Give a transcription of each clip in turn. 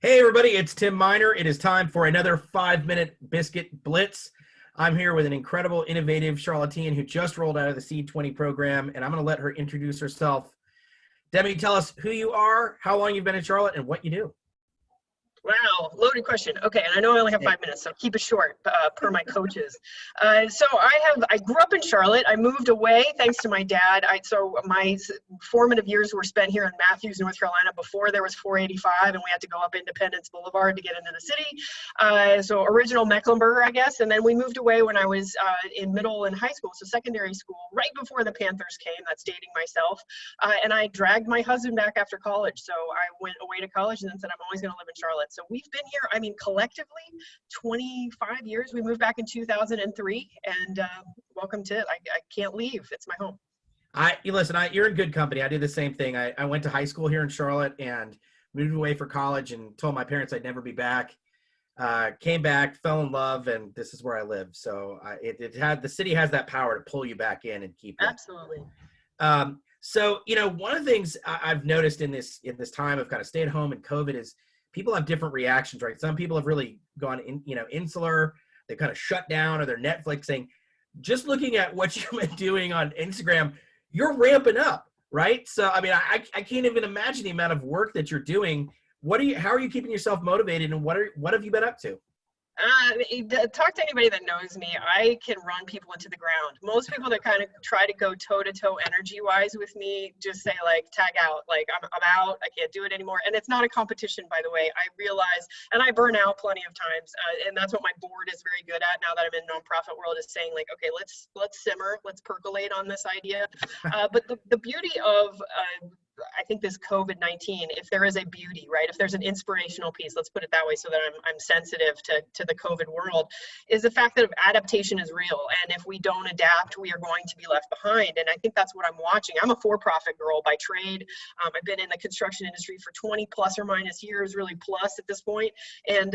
Hey everybody, it's Tim Miner. It is time for another 5-minute Biscuit Blitz. I'm here with an incredible, innovative Charlottean who just rolled out of the Seed 20 program, and I'm going to let her introduce herself. Demi, tell us who you are, how long you've been in Charlotte, and what you do. Wow, loaded question. Okay, and I know I only have 5 minutes, so keep it short, per my coaches. I grew up in Charlotte. I moved away thanks to my dad. So my formative years were spent here in Matthews, North Carolina, before there was 485, and we had to go up Independence Boulevard to get into the city. So original Mecklenburger, I guess. And then we moved away when I was in middle and high school, so secondary school, right before the Panthers came. That's dating myself. And I dragged my husband back after college. So I went away to college and then said, I'm always going to live in Charlotte. So we've been here, I mean, collectively, 25 years. We moved back in 2003, and welcome to it. I can't leave. It's my home. You're in good company. I did the same thing. I went to high school here in Charlotte and moved away for college and told my parents I'd never be back. Came back, fell in love, and this is where I live. So the city has that power to pull you back in and keep you. Absolutely. So, one of the things I've noticed in this time of kind of stay at home and COVID is people have different reactions, right? Some people have really gone insular. They kind of shut down, or they're Netflixing. Just looking at what you've been doing on Instagram, you're ramping up, right? So, I mean, I can't even imagine the amount of work that you're doing. How are you keeping yourself motivated, and what have you been up to? Talk to anybody that knows me. I can run people into the ground. Most people that kind of try to go toe-to-toe energy-wise with me just say, like, tag out. Like, I'm out. I can't do it anymore. And it's not a competition, by the way. I realize, and I burn out plenty of times. And that's what my board is very good at now that I'm in nonprofit world, is saying, like, okay, let's simmer. Let's percolate on this idea. But the beauty of I think this COVID-19, if there is a beauty, right? If there's an inspirational piece, let's put it that way, so that I'm sensitive to the COVID world, is the fact that adaptation is real. And if we don't adapt, we are going to be left behind. And I think that's what I'm watching. I'm a for-profit girl by trade. I've been in the construction industry for 20 plus or minus years, really plus at this point. And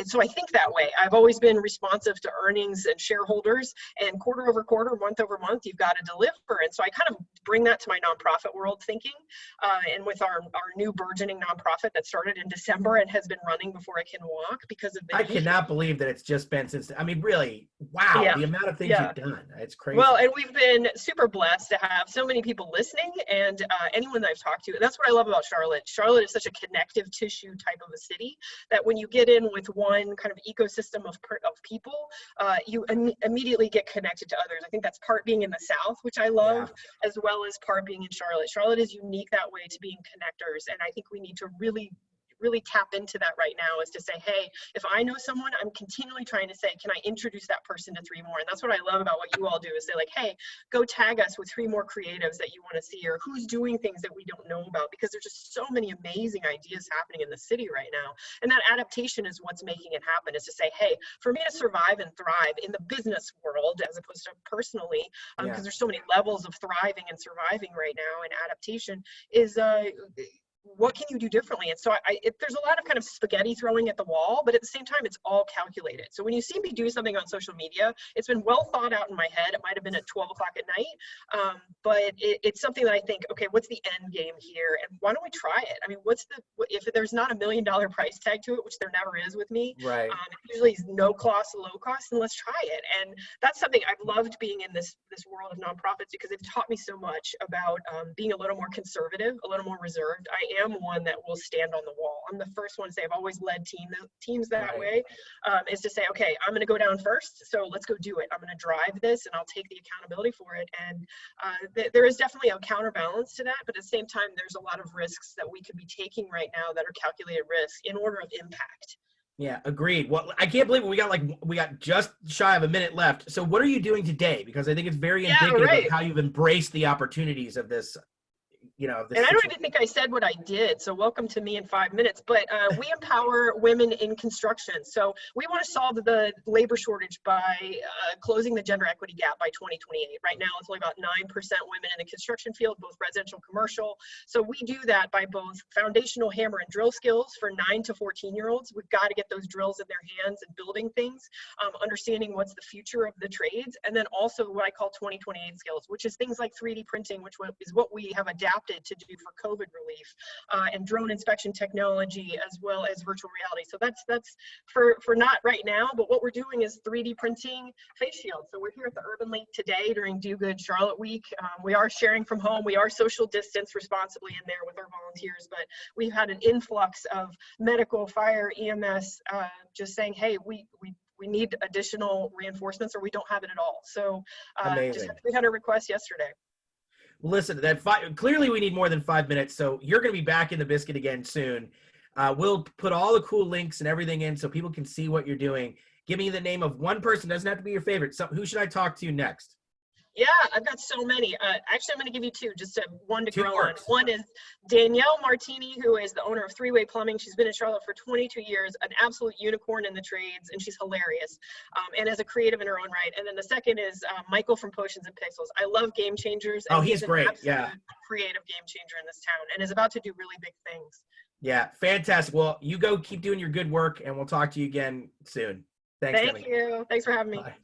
so I think that way. I've always been responsive to earnings and shareholders, and quarter over quarter, month over month, you've got to deliver. And so I kind of bring that to my nonprofit world thinking. And with our new burgeoning nonprofit that started in December and has been running before I can walk because of the I cannot believe that it's just been since. I mean, really, wow, yeah. The amount of things you've done. It's crazy. Well, and we've been super blessed to have so many people listening, and anyone that I've talked to. And that's what I love about Charlotte. Charlotte is such a connective tissue type of a city that when you get in with one kind of ecosystem of people, you immediately get connected to others. I think that's part being in the South, which I love, as well as part being in Charlotte. Charlotte is unique that way to being connectors, and I think we need to really tap into that right now, is to say, hey, if I know someone, I'm continually trying to say, can I introduce that person to 3 more? And that's what I love about what you all do, is say, like, hey, go tag us with 3 more creatives that you want to see, or who's doing things that we don't know about, because there's just so many amazing ideas happening in the city right now. And that adaptation is what's making it happen, is to say, hey, for me to survive and thrive in the business world as opposed to personally, because there's so many levels of thriving and surviving right now, and adaptation is what can you do differently? And so there's a lot of kind of spaghetti throwing at the wall, but at the same time, it's all calculated. So when you see me do something on social media, it's been well thought out in my head. It might have been at 12 o'clock at night, but it's something that I think, okay, what's the end game here? And why don't we try it? I mean, if there's not $1 million price tag to it, which there never is with me, right? It usually is no cost, low cost, then let's try it. And that's something I've loved being in this world of nonprofits, because they've taught me so much about being a little more conservative, a little more reserved. I am one that will stand on the wall. I'm the first one to say, I've always led teams that way, is to say, okay, I'm going to go down first, so let's go do it. I'm going to drive this, and I'll take the accountability for it. And there is definitely a counterbalance to that, but at the same time, there's a lot of risks that we could be taking right now that are calculated risks in order of impact. Yeah, agreed. Well, I can't believe we got just shy of a minute left. So what are you doing today? Because I think it's very indicative of how you've embraced the opportunities of this. And I don't even think I said what I did, so welcome to me in 5 minutes. But we empower women in construction. So we want to solve the labor shortage by closing the gender equity gap by 2028. Right now, it's only about 9% women in the construction field, both residential and commercial. So we do that by both foundational hammer and drill skills for 9 to 14-year-olds. We've got to get those drills in their hands and building things, understanding what's the future of the trades, and then also what I call 2028 skills, which is things like 3D printing, which is what we have adapted adapted to do for COVID relief, and drone inspection technology, as well as virtual reality. So that's for not right now, but what we're doing is 3D printing face shields. So we're here at the Urban Lake today during Do Good Charlotte Week. We are sharing from home. We are social distance responsibly in there with our volunteers, but we've had an influx of medical, fire, EMS, just saying, hey, we need additional reinforcements, or we don't have it at all. So just had 300 requests yesterday. Well, listen, clearly we need more than 5 minutes, so you're going to be back in the Biscuit again soon. We'll put all the cool links and everything in so people can see what you're doing. Give me the name of one person. Doesn't have to be your favorite. So who should I talk to next? Yeah, I've got so many. Actually, I'm going to give you two, just one to grow on. Works. One is Danielle Martini, who is the owner of Three-Way Plumbing. She's been in Charlotte for 22 years, an absolute unicorn in the trades, and she's hilarious, and as a creative in her own right. And then the second is Michael from Potions and Pixels. I love Game Changers. And he's great. Yeah, creative game changer in this town, and is about to do really big things. Yeah, fantastic. Well, you go keep doing your good work, and we'll talk to you again soon. Thanks, Thank you. Thanks for having me. Bye.